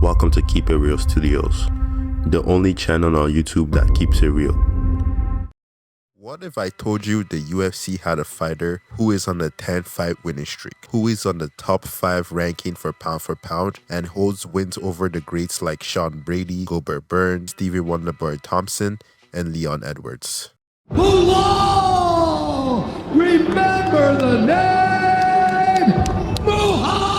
Welcome to KeepItReal Studios, the only channel on YouTube that keeps it real. What if I told you the UFC had a fighter who is on a 10-fight winning streak, who is on the top 5 ranking for pound, and holds wins over the greats like Sean Brady, Gilbert Burns, Stevie Wonderboy Thompson, and Leon Edwards? Belal! Remember the name Muhammad!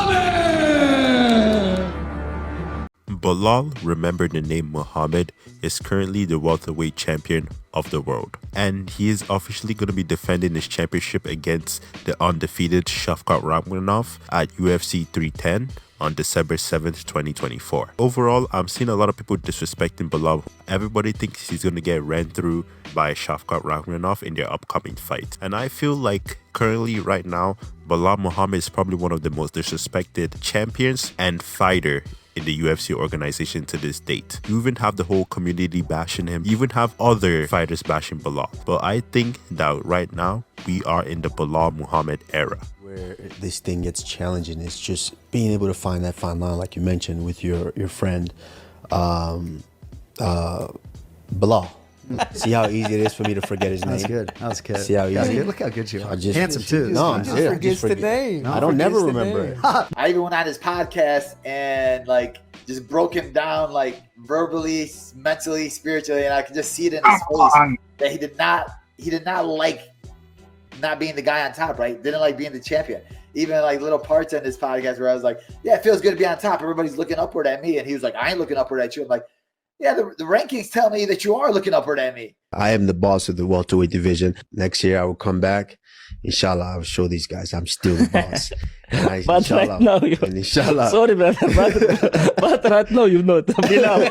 Belal, remember the name Muhammad, is currently the welterweight champion of the world. And he is officially going to be defending his championship against the undefeated Shavkat Rakhmonov at UFC 310 on December 7th, 2024. Overall, I'm seeing a lot of people disrespecting Belal. Everybody thinks he's going to get ran through by Shavkat Rakhmonov in their upcoming fight. And I feel like currently right now, Belal Muhammad is probably one of the most disrespected champions and fighter in the UFC organization to this date. You even have the whole community bashing him. You even have other fighters bashing Belal. But I think that right now, we are in the Belal Muhammad era. Where this thing gets challenging is just being able to find that fine line, like you mentioned with your friend, Belal. See how easy it is for me to forget his name? That's good. That was good. See how easy? Look how good you are. Just, handsome too. No, I'm just serious. forgets the name. I don't never remember it. I even went on his podcast and like just broke him down like verbally, mentally, spiritually, and I could just see it in his face that he did not like not being the guy on top, right? Didn't like being the champion. Even like little parts in this podcast where I was like, yeah, it feels good to be on top. Everybody's looking upward at me. And he was like, I ain't looking upward at you. I'm like, yeah, the rankings tell me that you are looking upward at me. I am the boss of the welterweight division. Next year I will come back. Inshallah, I will show these guys I'm still the boss. And I, But inshallah, right now, you, and inshallah. sorry, brother, but right now you know Belal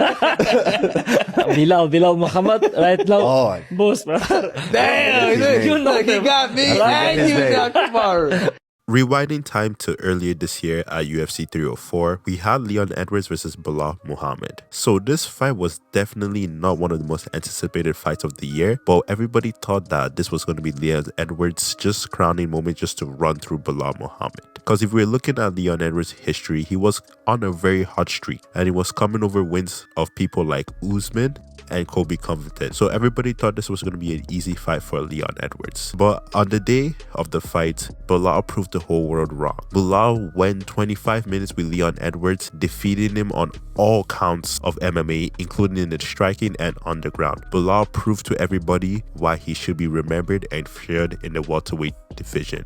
Muhammad. Right now, Oh, boss, brother. Damn, You know he got me and you got Kumar. Rewinding time to earlier this year at UFC 304, we had Leon Edwards versus Belal Muhammad. So this fight was definitely not one of the most anticipated fights of the year, but everybody thought that this was going to be Leon Edwards' just crowning moment just to run through Belal Muhammad. Because if we're looking at Leon Edwards' history, he was on a very hot streak and he was coming over wins of people like Usman and Colby Covington. So everybody thought this was going to be an easy fight for Leon Edwards. But on the day of the fight, Belal proved the whole world wrong. Belal went 25 minutes with Leon Edwards, defeating him on all counts of MMA, including in the striking and underground. Belal proved to everybody why he should be remembered and feared in the welterweight division.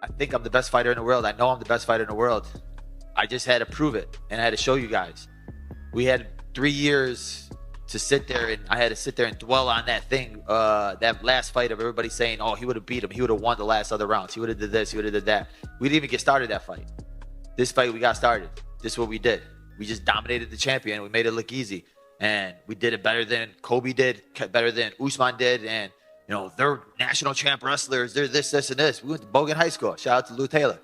I think I'm the best fighter in the world. I know I'm the best fighter in the world. I just had to prove it and I had to show you guys. We had 3 years to sit there and I had to sit there and dwell on that thing, that last fight of everybody saying, oh, he would have beat him. He would have won the last other rounds. He would have did this. He would have did that. We didn't even get started that fight. This fight, we got started. This is what we did. We just dominated the champion. We made it look easy. And we did it better than Kobe did, better than Usman did. And, you know, they're national champ wrestlers. They're this, and this. We went to Bogan High School. Shout out to Lou Taylor.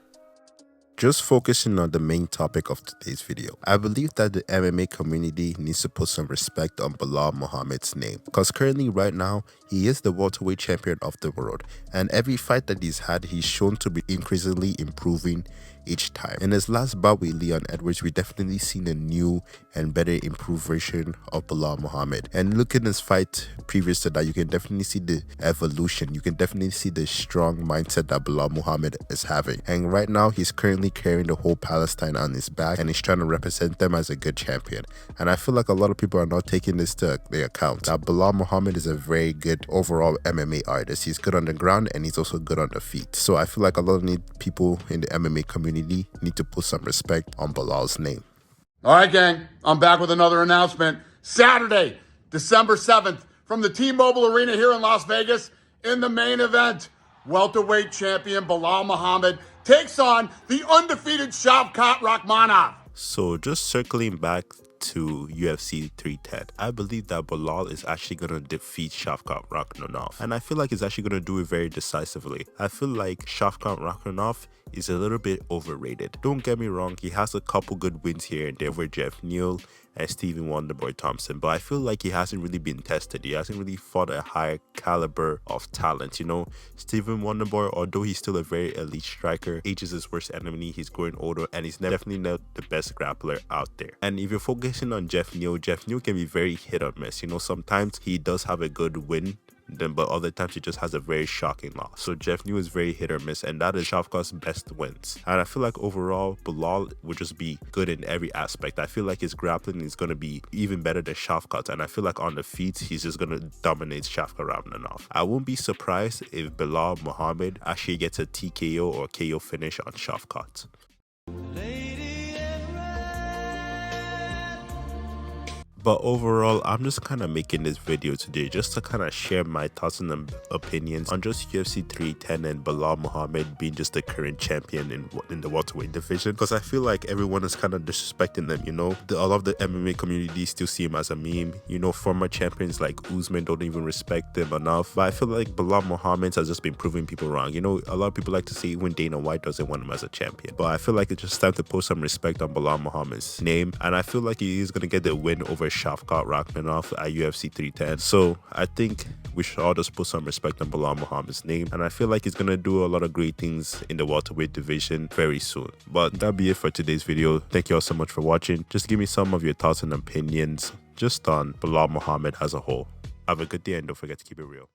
Just focusing on the main topic of today's video, I believe that the MMA community needs to put some respect on Belal Muhammad's name, because currently right now he is the welterweight champion of the world, and every fight that he's had, he's shown to be increasingly improving each time. In his last bout with Leon Edwards, we definitely seen a new and better improved version of Belal Muhammad. And look at his fight previous to that, you can definitely see the evolution. You can definitely see the strong mindset that Belal Muhammad is having. And right now, he's currently carrying the whole Palestine on his back and he's trying to represent them as a good champion. And I feel like a lot of people are not taking this to their account. That Belal Muhammad is a very good overall MMA artist. He's good on the ground and he's also good on the feet. So I feel like a lot of people in the MMA community need to put some respect on Belal's name. All right, gang, I'm back with another announcement. Saturday, December 7th, from the T-Mobile Arena here in Las Vegas, in the main event, welterweight champion Belal Muhammad takes on the undefeated Shavkat Rakhmonov. So just circling back to UFC 310. I believe that Belal is actually going to defeat Shavkat Rakhmonov, and I feel like he's actually going to do it very decisively. I feel like Shavkat Rakhmonov is a little bit overrated. Don't get me wrong, he has a couple good wins here and there over Jeff Neal and Stephen Wonderboy Thompson, but I feel like he hasn't really been tested. He hasn't really fought a higher caliber of talent. You know, Stephen Wonderboy, although he's still a very elite striker, age is his worst enemy. He's growing older and he's definitely not the best grappler out there. And if you're focusing on Jeff Neal can be very hit or miss. You know, sometimes he does have a good win, but other times he just has a very shocking loss. So Jeff Neal is very hit or miss, and that is Shavkat's best wins. And I feel like overall Belal would just be good in every aspect. I feel like his grappling is going to be even better than Shavkat, and I feel like on the feet he's just going to dominate Shavkat Rakhmonov. I won't be surprised if Belal Muhammad actually gets a TKO or KO finish on Shavkat. But overall, I'm just kind of making this video today just to kind of share my thoughts and opinions on just UFC 310 and Belal Muhammad being just the current champion in the welterweight division. Because I feel like everyone is kind of disrespecting them, you know. A lot of the MMA community still see him as a meme. You know, former champions like Usman don't even respect him enough. But I feel like Belal Muhammad has just been proving people wrong. You know, a lot of people like to say even Dana White doesn't want him as a champion. But I feel like it's just time to put some respect on Belal Muhammad's name. And I feel like he is going to get the win over Shavkat Rakhmonov at UFC 310. So I think we should all just put some respect on Belal Muhammad's name, and I feel like he's gonna do a lot of great things in the welterweight division very soon. But that'll be it for today's video. Thank you all so much for watching. Just give me some of your thoughts and opinions just on Belal Muhammad as a whole. Have a good day and don't forget to keep it real.